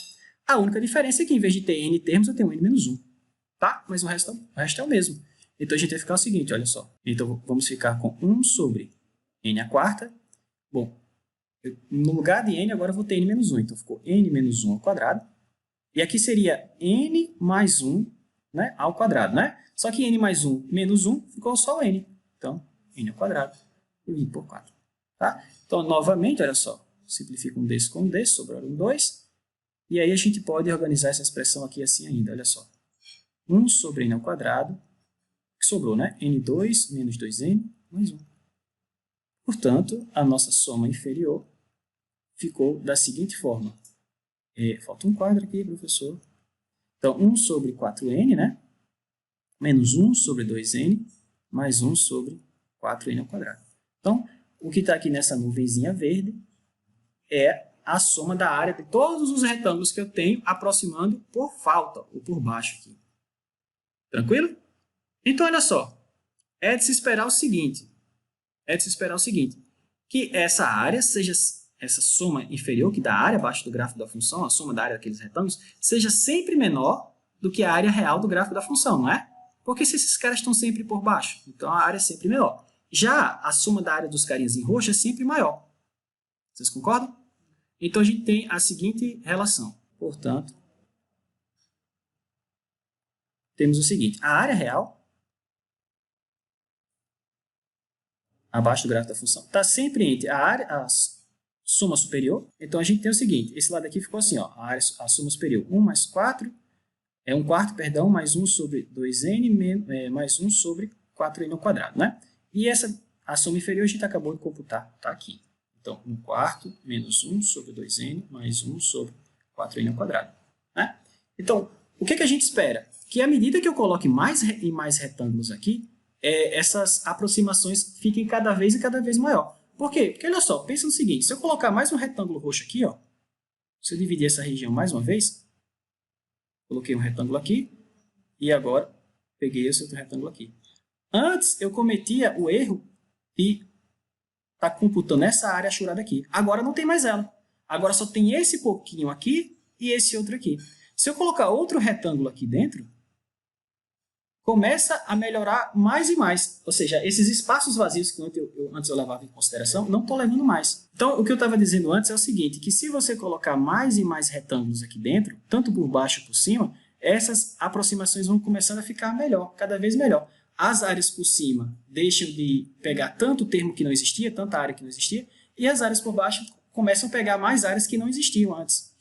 A única diferença é que, em vez de ter n termos, eu tenho n menos 1. Tá? Mas o resto é o mesmo. Então, a gente vai ficar o seguinte, olha só. Então, vamos ficar com 1 sobre n à quarta. Bom, no lugar de n, agora eu vou ter n menos 1. Então, ficou n menos 1 ao quadrado. E aqui seria n mais 1, né, ao quadrado, né? Só que n mais 1 menos 1 ficou só o n. Então, n ao quadrado dividido por 4. Tá? Então, novamente, olha só. Simplifica um desse com um desse, sobraram 2. E aí a gente pode organizar essa expressão aqui assim ainda, olha só. 1 sobre n ao quadrado, que sobrou, né? n2 menos 2n mais 1. Portanto, a nossa soma inferior ficou da seguinte forma. Falta um quadro aqui, professor. Então, 1 sobre 4n, né? Menos 1 sobre 2n, mais 1 sobre 4n ao quadrado. Então, o que está aqui nessa nuvenzinha verde é a soma da área de todos os retângulos que eu tenho, aproximando por falta, ou por baixo aqui. Tranquilo? Então, olha só. É de se esperar o seguinte. Que essa área seja, essa soma inferior, que dá a área abaixo do gráfico da função, a soma da área daqueles retângulos, seja sempre menor do que a área real do gráfico da função, não é? Porque se esses caras estão sempre por baixo, então a área é sempre menor. Já a soma da área dos carinhas em roxo é sempre maior. Vocês concordam? Então a gente tem a seguinte relação. Portanto, temos o seguinte. A área real, abaixo do gráfico da função, está sempre entre a soma superior. Então a gente tem o seguinte. Esse lado aqui ficou assim, ó, a soma superior. 1 mais 4, 1 quarto, perdão, mais 1 sobre 2n, mais 1 sobre 4n ao quadrado, né? E a soma inferior a gente acabou de computar, tá aqui. Então, 1 quarto menos 1 sobre 2n mais 1 sobre 4n ao quadrado. Né? Então, o que a gente espera? Que à medida que eu coloque mais e mais retângulos aqui, essas aproximações fiquem cada vez maior. Por quê? Porque, olha só, pensa no seguinte, se eu colocar mais um retângulo roxo aqui, ó, se eu dividir essa região mais uma vez, coloquei um retângulo aqui, e agora peguei esse outro retângulo aqui. Antes, eu cometia o erro de estar computando essa área achurada aqui. Agora não tem mais ela. Agora só tem esse pouquinho aqui e esse outro aqui. Se eu colocar outro retângulo aqui dentro, começa a melhorar mais e mais. Ou seja, esses espaços vazios que antes eu levava em consideração, não estou levando mais. Então, o que eu estava dizendo antes é o seguinte, que se você colocar mais e mais retângulos aqui dentro, tanto por baixo como por cima, essas aproximações vão começando a ficar melhor, cada vez melhor. As áreas por cima deixam de pegar tanto termo que não existia, tanta área que não existia, e as áreas por baixo começam a pegar mais áreas que não existiam antes,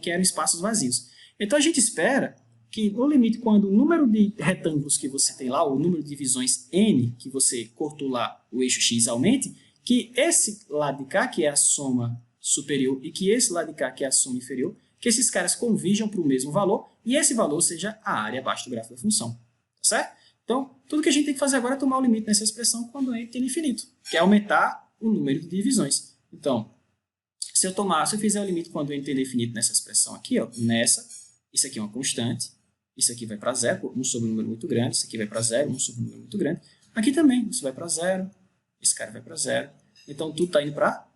que eram espaços vazios. Então, a gente espera que no limite, quando o número de retângulos que você tem lá, o número de divisões n que você cortou lá, o eixo x aumente, que esse lado de cá, que é a soma superior, e que esse lado de cá, que é a soma inferior, que esses caras convirjam para o mesmo valor, e esse valor seja a área abaixo do gráfico da função. Tá certo? Então, tudo que a gente tem que fazer agora é tomar o limite nessa expressão quando n tem infinito, que é aumentar o número de divisões. Então, se eu fizer o limite quando n tem infinito nessa expressão aqui, ó, isso aqui é uma constante, isso aqui vai para zero, 1 sobre um número muito grande, isso aqui vai para zero, 1 sobre um número muito grande. Aqui também, isso vai para zero, esse cara vai para zero. Então, tudo está indo para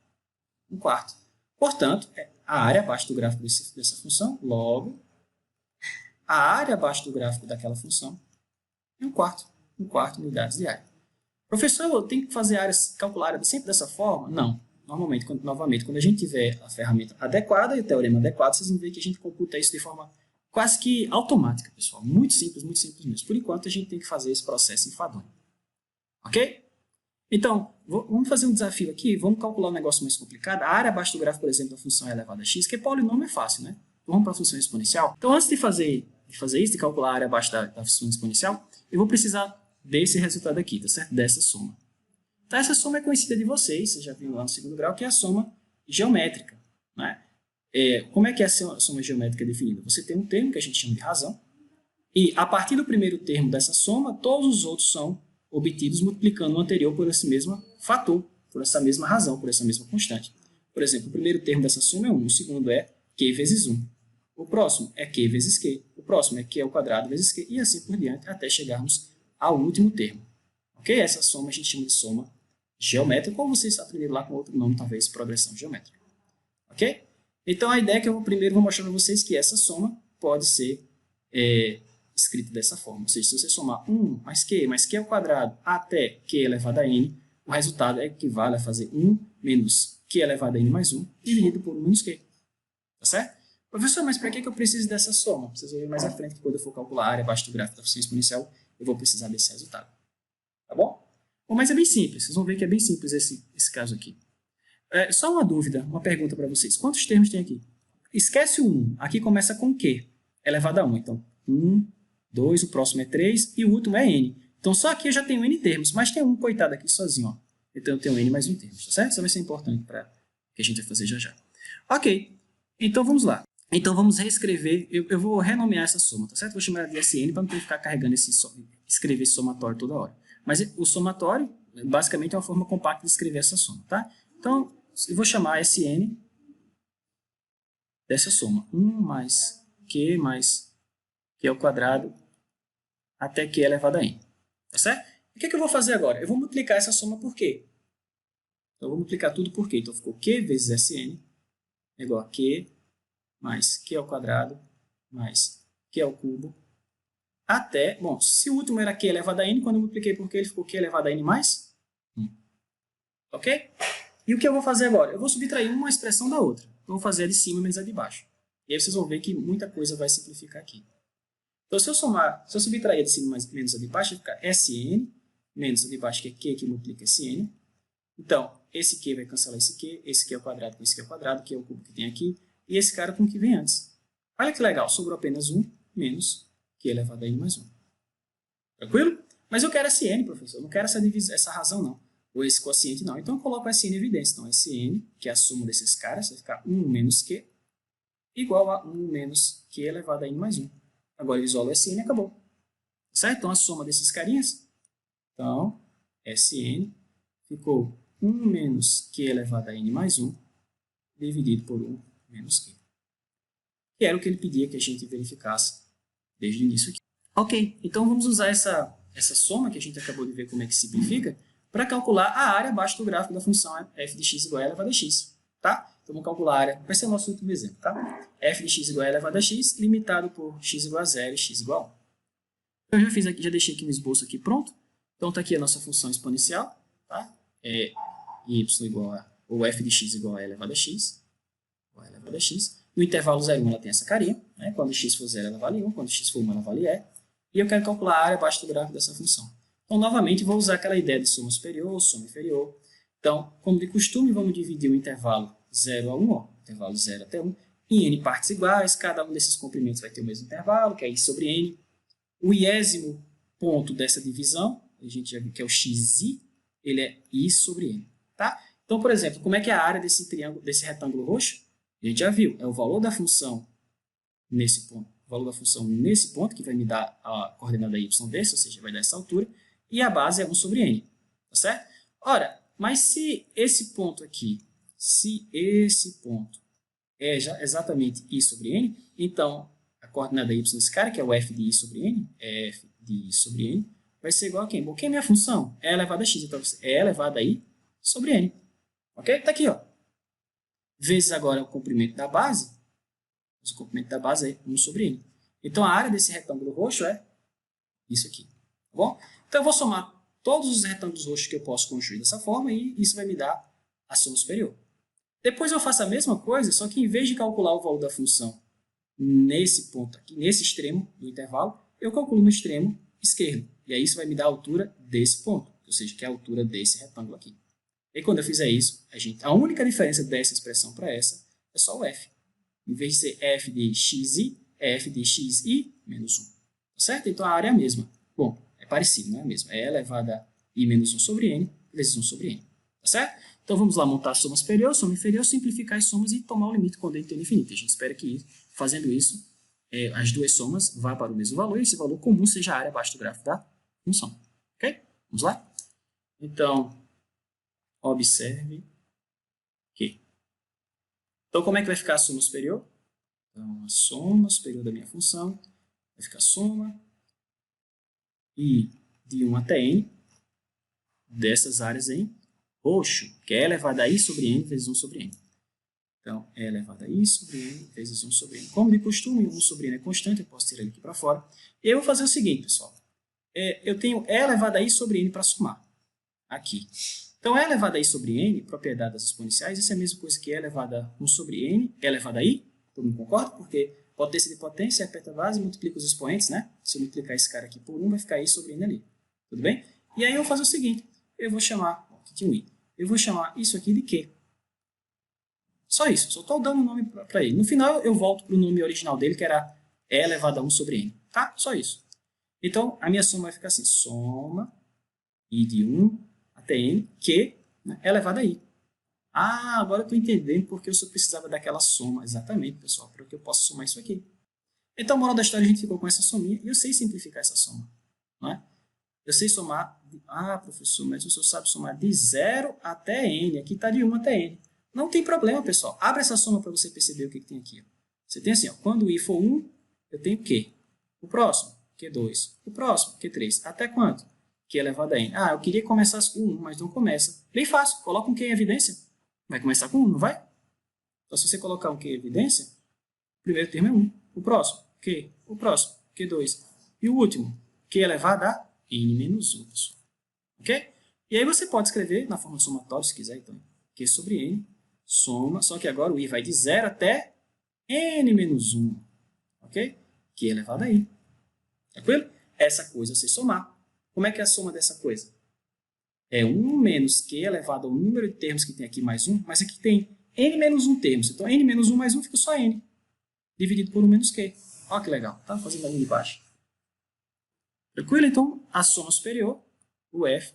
1 quarto. Portanto, a área abaixo do gráfico dessa função, logo, a área abaixo do gráfico daquela função é um quarto unidades de área. Professor, eu tenho que fazer áreas, calcular a área sempre dessa forma? Não. Normalmente, novamente, quando a gente tiver a ferramenta adequada e o teorema adequado, vocês vão ver que a gente computa isso de forma quase que automática, pessoal. Muito simples mesmo. Por enquanto, a gente tem que fazer esse processo enfadonho. Ok? Então, vamos fazer um desafio aqui, vamos calcular um negócio mais complicado. A área abaixo do gráfico, por exemplo, da função é elevada a x, que polinômio é fácil, né? Vamos para a função exponencial. Então, antes de fazer isso, de calcular a área abaixo da função exponencial, eu vou precisar desse resultado aqui, tá certo? Dessa soma. Então, essa soma é conhecida de vocês, vocês já viram lá no segundo grau, que é a soma geométrica, né? Como é que é a soma geométrica definida? Você tem um termo que a gente chama de razão, e a partir do primeiro termo dessa soma, todos os outros são obtidos multiplicando o anterior por esse mesmo fator, por essa mesma razão, por essa mesma constante. Por exemplo, o primeiro termo dessa soma é 1, o segundo é q vezes 1. O próximo é q vezes q, o próximo é q ao quadrado vezes q, e assim por diante, até chegarmos ao último termo. Ok? Essa soma a gente chama de soma geométrica, ou vocês aprenderam lá com outro nome, talvez progressão geométrica. Ok? Então, a ideia é que eu primeiro vou mostrar para vocês que essa soma pode ser escrita dessa forma. Ou seja, se você somar 1 mais q ao quadrado até q elevado a n, o resultado equivale a fazer 1 menos q elevado a n mais 1 dividido por 1 menos q. Tá certo? Professor, mas para que eu preciso dessa soma? Vocês vão ver mais à frente que quando eu for calcular a área abaixo do gráfico da função exponencial, eu vou precisar desse resultado. Tá bom? Bom, mas é bem simples. Vocês vão ver que é bem simples esse caso aqui. Só uma dúvida, uma pergunta para vocês. Quantos termos tem aqui? Esquece o 1. Aqui começa com q elevado a 1. Então, 1, 2, o próximo é 3 e o último é n. Então, só aqui eu já tenho n termos, mas tem um coitado aqui sozinho. Ó. Então, eu tenho n mais 1 termos, tá certo? Isso vai ser importante para o que a gente vai fazer já já. Ok, então vamos lá. Então, vamos reescrever, eu vou renomear essa soma, tá certo? Vou chamar ela de Sn para não ter que ficar carregando escrever esse somatório toda hora. Mas o somatório, basicamente, é uma forma compacta de escrever essa soma, tá? Então, eu vou chamar Sn dessa soma. 1 mais q ao quadrado até q elevado a n. Tá certo? E o que eu vou fazer agora? Eu vou multiplicar essa soma por q. Então, eu vou multiplicar tudo por q. Então, ficou q vezes Sn é igual a q mais q ao quadrado mais q ao cubo até... Bom, se o último era q elevado a n, quando eu multipliquei por q, ele ficou q elevado a n mais 1. Ok? E o que eu vou fazer agora? Eu vou subtrair uma expressão da outra. Eu vou fazer a de cima menos a de baixo. E aí vocês vão ver que muita coisa vai simplificar aqui. Então, se eu subtrair a de cima menos a de baixo, vai ficar Sn menos a de baixo, que é q que multiplica Sn. Então, esse q vai cancelar esse q ao quadrado com esse q ao quadrado, que é o cubo que tem aqui, e esse cara com o que vem antes. Olha que legal, sobrou apenas 1 menos q elevado a n mais 1. Tranquilo? Mas eu quero Sn, professor, eu não quero essa razão, não. Ou esse quociente, não. Então, eu coloco Sn em evidência. Então, Sn, que é a soma desses caras, vai ficar 1 menos q, igual a 1 menos q elevado a n mais 1. Agora, eu isolo Sn e acabou. Certo? Então, a soma desses carinhas. Então, Sn ficou 1 menos q elevado a n mais 1, dividido por 1 menos q. Que era o que ele pedia que a gente verificasse desde o início aqui. Ok, então vamos usar essa soma, que a gente acabou de ver como é que simplifica, para calcular a área abaixo do gráfico da função f de x igual a elevado a x. Tá? Então, vamos calcular a área. Vai ser o nosso último exemplo. Tá? f de x igual a elevado a x, limitado por x igual a 0 e x igual a 1. Eu já fiz aqui, já deixei aqui no esboço aqui pronto. Então, está aqui a nossa função exponencial. Tá? Y igual a, ou f de x igual a elevado a x. Igual a elevado a x. No intervalo 0 e 1 ela tem essa carinha. Né? Quando x for 0, ela vale 1. Quando x for 1, ela vale e. E eu quero calcular a área abaixo do gráfico dessa função. Então, novamente, vou usar aquela ideia de soma superior, soma inferior. Então, como de costume, vamos dividir o intervalo 0 a 1, ó, intervalo 0 até 1, em n partes iguais. Cada um desses comprimentos vai ter o mesmo intervalo, que é i sobre n. O iésimo ponto dessa divisão, a gente já viu que é o xi, ele é i sobre n. Tá? Então, por exemplo, como é que é a área desse triângulo, desse retângulo roxo? A gente já viu, é o valor da função nesse ponto. O valor da função nesse ponto, que vai me dar a coordenada y desse, ou seja, vai dar essa altura, e a base é 1 sobre n, tá certo? Ora, mas se esse ponto aqui, é exatamente i sobre n, então a coordenada y desse cara, que é o f de i sobre n, f de i sobre n, vai ser igual a quem? Bom, quem é a minha função? É elevado a x, então é elevado a i sobre n. Ok? Tá aqui, ó. vezes agora o comprimento da base. O comprimento da base é 1 sobre n. Então, a área desse retângulo roxo é isso aqui. Tá bom? Então, eu vou somar todos os retângulos roxos que eu posso construir dessa forma e isso vai me dar a soma superior. Depois eu faço a mesma coisa, só que em vez de calcular o valor da função nesse ponto aqui, nesse extremo do intervalo, eu calculo no extremo esquerdo. E aí isso vai me dar a altura desse ponto, ou seja, que é a altura desse retângulo aqui. E quando eu fizer isso, a única diferença dessa expressão para essa é só o f. Em vez de ser f de xi, é f de xi menos 1. Tá certo? Então a área é a mesma. Bom, é parecido, não é a mesma. É elevado a i menos 1 sobre n vezes 1 sobre n. Tá certo? Então vamos lá montar a soma superior, soma inferior, simplificar as somas e tomar o limite quando ele tem infinito. A gente espera que fazendo isso, as duas somas vá para o mesmo valor e esse valor comum seja a área abaixo do gráfico da função. Ok? Vamos lá? Então, observe que. Então, como é que vai ficar a soma superior? Então, a soma superior da minha função vai ficar soma i de 1 até n dessas áreas em roxo, que é elevado a i sobre n vezes 1 sobre n. Então, é elevado a i sobre n vezes 1 sobre n. Como de costume, 1 sobre n é constante, eu posso tirar ele aqui para fora. E eu vou fazer o seguinte, pessoal. Eu tenho e elevado a i sobre n para somar. Aqui. Então, e elevado a i sobre n, propriedade das exponenciais, isso é a mesma coisa que e elevado a 1 sobre n, e elevado a i. Todo mundo concorda? Porque potência de potência, aperta a base e multiplica os expoentes, né? Se eu multiplicar esse cara aqui por 1, vai ficar i sobre n ali. Tudo bem? E aí eu vou fazer o seguinte. Eu vou chamar, aqui tinha um i. Eu vou chamar isso aqui de Q. Só isso, só estou dando um nome para ele. No final, eu volto para o nome original dele, que era e elevado a 1 sobre n. Tá? Só isso. Então, a minha soma vai ficar assim. Soma i de 1 até n, que é elevado a i. Ah, agora eu estou entendendo porque eu só precisava daquela soma. Exatamente, pessoal, para que eu possa somar isso aqui. Então, moral da história, a gente ficou com essa sominha. E eu sei simplificar essa soma. Não é? Eu sei somar... Ah, professor, mas o senhor sabe somar de 0 até n. Aqui está de 1 até n. Não tem problema, pessoal. Abre essa soma para você perceber o que tem aqui. Ó. Você tem assim, ó, quando o i for 1, eu tenho Q. O próximo, Q2. O próximo, Q3. Até quanto? Q elevado a n. Ah, eu queria que começasse com 1, mas não começa. Bem fácil. Coloca um Q em evidência. Vai começar com 1, não vai? Então, se você colocar um Q em evidência, o primeiro termo é 1. O próximo, Q. O próximo, Q2. E o último, Q elevado a n menos 1, pessoal. Ok? E aí você pode escrever na forma somatória, se quiser, então. Q sobre n. Soma, só que agora o i vai de 0 até n menos 1, ok? Que é elevado a i. Tranquilo? Essa coisa eu sei somar. Como é que é a soma dessa coisa? É 1 menos q elevado ao número de termos que tem aqui mais 1, mas aqui tem n menos 1 termos. Então, n menos 1 mais 1 fica só n, dividido por 1 menos q. Olha que legal. Tá fazendo ali de baixo. Tranquilo? Então, a soma superior, o f,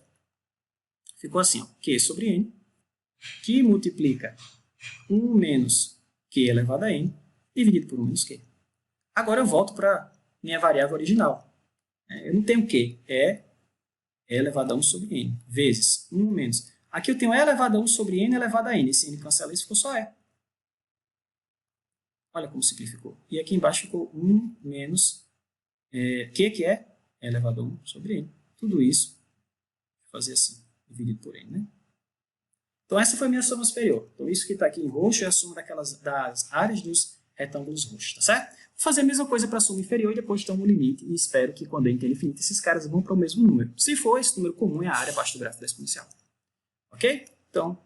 ficou assim, ó, q sobre n, que multiplica 1 menos q elevado a n, dividido por 1 menos q. Agora eu volto para minha variável original. Eu não tenho q, é e elevado a 1 sobre n, vezes 1 menos... Aqui eu tenho e elevado a 1 sobre n elevado a n. Esse n cancela isso, ficou só e. Olha como simplificou. E aqui embaixo ficou 1 menos q, que é e elevado a 1 sobre n. Tudo isso, vou fazer assim, dividido por n, né? Então, essa foi a minha soma superior. Então, isso que está aqui em roxo é a soma das áreas dos retângulos roxos, tá certo? Vou fazer a mesma coisa para a soma inferior e depois tomo o limite e espero que quando n tem infinito, esses caras vão para o mesmo número. Se for, esse número comum é a área abaixo do gráfico da exponencial. Ok? Então,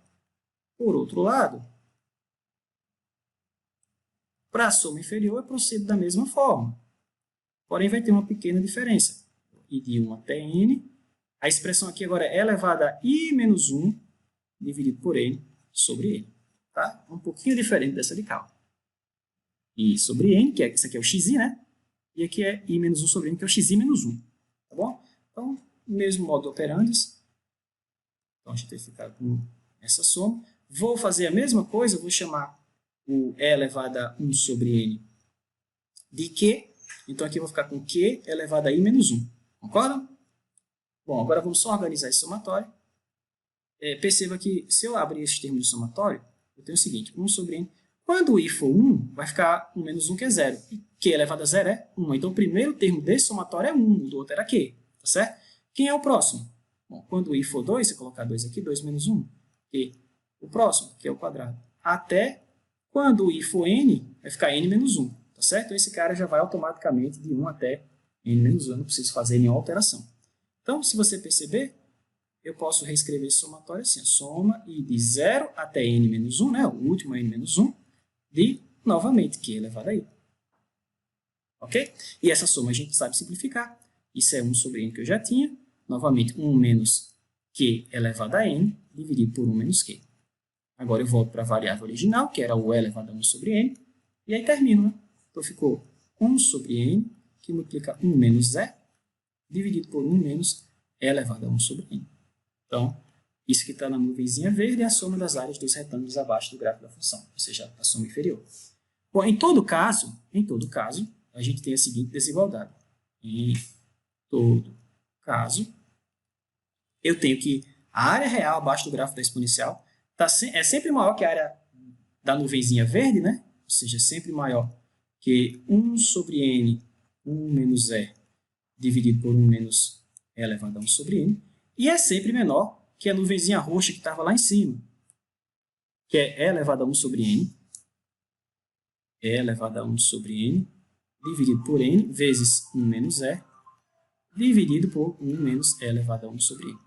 por outro lado, para a soma inferior, eu procedo da mesma forma. Porém, vai ter uma pequena diferença. I de 1 até n. A expressão aqui agora é elevada a i menos 1 dividido por n sobre n. Tá? Um pouquinho diferente dessa de cá. I sobre n, que isso aqui é o xi, né? E aqui é i menos 1 sobre n, que é o xi menos 1. Tá bom? Então, mesmo modo operandes. Então, a gente vai ficar com essa soma. Vou fazer a mesma coisa, vou chamar o e elevado a 1 sobre n de q. Então, aqui eu vou ficar com q elevado a i menos 1. Concordam? Bom, agora vamos só organizar esse somatório. Perceba que se eu abrir esse termo de somatório, eu tenho o seguinte, 1 sobre n. Quando o i for 1, vai ficar 1 menos 1, que é 0. E q elevado a 0 é 1. Então, o primeiro termo desse somatório é 1, o do outro era q. Tá certo? Quem é o próximo? Bom, quando o i for 2, você colocar 2 aqui, 2 menos 1. E o próximo, que é o quadrado. Até Quando o i for n, vai ficar n menos 1. Tá certo? Então, esse cara já vai automaticamente de 1 até n menos 1. Eu não preciso fazer nenhuma alteração. Então, se você perceber, eu posso reescrever esse somatório assim. A soma e de 0 até n menos 1, né? O último é n menos 1, de, novamente, q elevado a i. Ok? E essa soma a gente sabe simplificar. Isso é 1 sobre n que eu já tinha. Novamente, 1 menos q elevado a n, dividido por 1 menos q. Agora eu volto para a variável original, que era o e elevado a 1 sobre n. E aí termino, né? Então ficou 1 sobre n, que multiplica 1 menos e, dividido por 1 menos e elevado a 1 sobre n. Então, isso que está na nuvenzinha verde é a soma das áreas dos retângulos abaixo do gráfico da função, ou seja, a soma inferior. Bom, em todo caso, a gente tem a seguinte desigualdade. Em todo caso, eu tenho que a área real abaixo do gráfico da exponencial é sempre maior que a área da nuvenzinha verde, né? Ou seja, sempre maior que 1 sobre n, 1 menos e, dividido por 1 menos e elevado a 1 sobre n, e é sempre menor que a nuvenzinha roxa que estava lá em cima, que é e elevado a 1 sobre n, e elevado a 1 sobre n, dividido por n, vezes 1 menos e, dividido por 1 menos e elevado a 1 sobre n.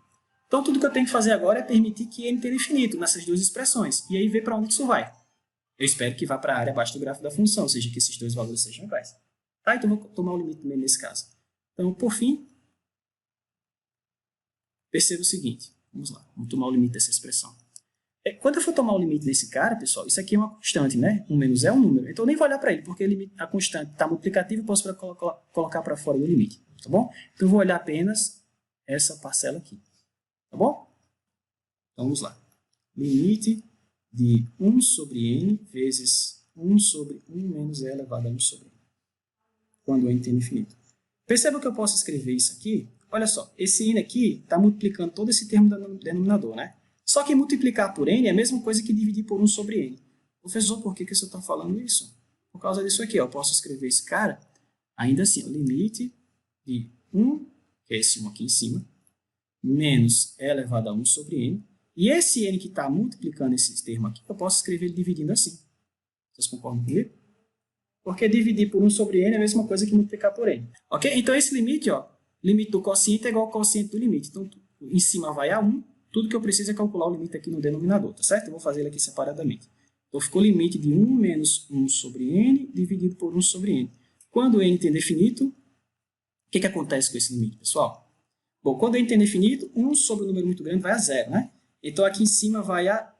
Então, tudo que eu tenho que fazer agora é permitir que n tenha infinito nessas duas expressões, e aí ver para onde isso vai. Eu espero que vá para a área abaixo do gráfico da função, ou seja, que esses dois valores sejam iguais. Tá? Então, vou tomar o limite também nesse caso. Então, por fim, perceba o seguinte. Vamos lá, vamos tomar o limite dessa expressão. Quando eu for tomar o limite desse cara, pessoal, isso aqui é uma constante, né? 1 menos é um número. Então, eu nem vou olhar para ele, porque a constante está multiplicativa e posso colocar para fora do limite. Tá bom? Então, eu vou olhar apenas essa parcela aqui. Tá bom? Então, vamos lá. Limite de 1 sobre n vezes 1 sobre 1 menos e elevado a 1 sobre n. Quando n tende a infinito. Perceba que eu posso escrever isso aqui. Olha só, esse n aqui está multiplicando todo esse termo do denominador, né? Só que multiplicar por n é a mesma coisa que dividir por 1 sobre n. Professor, por que você está falando isso? Por causa disso aqui, ó, eu posso escrever esse cara, ainda assim, o limite de 1, que é esse 1 aqui em cima, menos e elevado a 1 sobre n, e esse n que está multiplicando esse termo aqui, eu posso escrever ele dividindo assim. Vocês concordam comigo? Porque dividir por 1 sobre n é a mesma coisa que multiplicar por n. Ok? Então, esse limite, ó, limite do quociente é igual ao quociente do limite. Então, em cima vai a 1, tudo que eu preciso é calcular o limite aqui no denominador, tá certo? Eu vou fazer ele aqui separadamente. Então, ficou o limite de 1 menos 1 sobre n dividido por 1 sobre n. Quando n tende a infinito, o que acontece com esse limite, pessoal? Bom, quando n tende a infinito, 1 sobre um número muito grande vai a 0, né? Então, aqui em cima vai a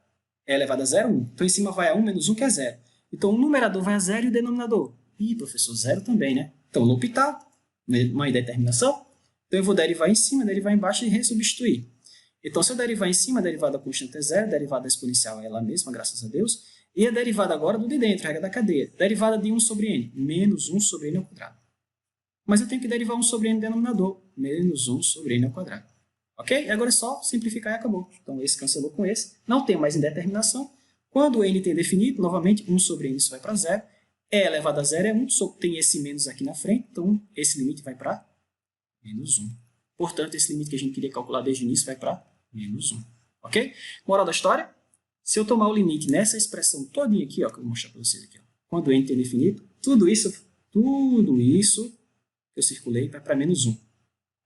e elevado a 0, 1. Então, em cima vai a 1 menos 1, que é 0. Então, o numerador vai a 0 e o denominador? Ih, professor, 0 também, né? Então, L'Hopital, uma indeterminação. Então, eu vou derivar em cima, derivar embaixo e resubstituir. Então, se eu derivar em cima, a derivada constante é 0, a derivada exponencial é ela mesma, graças a Deus. E a derivada agora do de dentro, regra da cadeia. Derivada de 1 sobre n, menos 1 sobre n ao quadrado. Mas eu tenho que derivar 1 sobre n no denominador, menos 1 sobre n ao quadrado. Ok? E agora é só simplificar e acabou. Então, esse cancelou com esse. Não tem mais indeterminação. Quando o n tem definido, novamente, 1 sobre n isso vai para 0. E elevado a 0 é 1, tem esse menos aqui na frente, então esse limite vai para menos 1. Portanto, esse limite que a gente queria calcular desde o início vai para menos 1. Ok? Moral da história? Se eu tomar o limite nessa expressão todinha aqui, ó, que eu vou mostrar para vocês aqui, ó, quando o n tem definido, tudo isso que eu circulei vai para menos 1.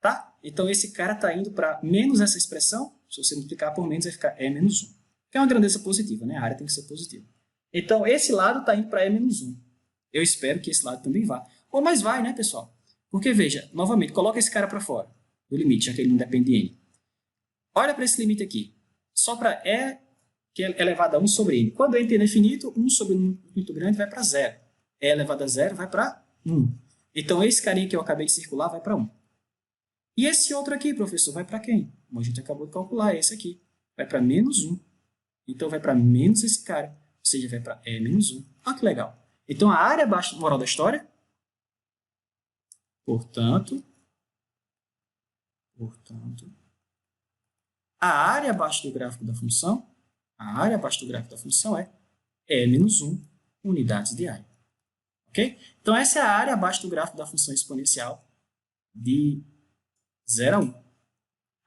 Tá? Então, esse cara está indo para menos essa expressão. Se você multiplicar por menos, vai ficar e menos 1. Que é uma grandeza positiva, né? A área tem que ser positiva. Então, esse lado está indo para e menos 1. Eu espero que esse lado também vá. Ou mais vai, né, pessoal? Porque, veja, novamente, coloca esse cara para fora do limite, já que ele não depende de n. Olha para esse limite aqui. Só para e, que é elevado a 1 sobre n. Quando n tem infinito, 1 sobre 1 muito grande vai para 0. E elevado a 0 vai para 1. Então, esse carinha que eu acabei de circular vai para 1. E esse outro aqui, professor, vai para quem? Como a gente acabou de calcular, esse aqui. Vai para menos 1. Então, vai para menos esse cara. Ou seja, vai para e menos 1. Olha que legal. Então, a área abaixo, moral da história, portanto, a área abaixo do gráfico da função, é e menos 1 unidades de área. Ok? Então, essa é a área abaixo do gráfico da função exponencial de 0 a 1.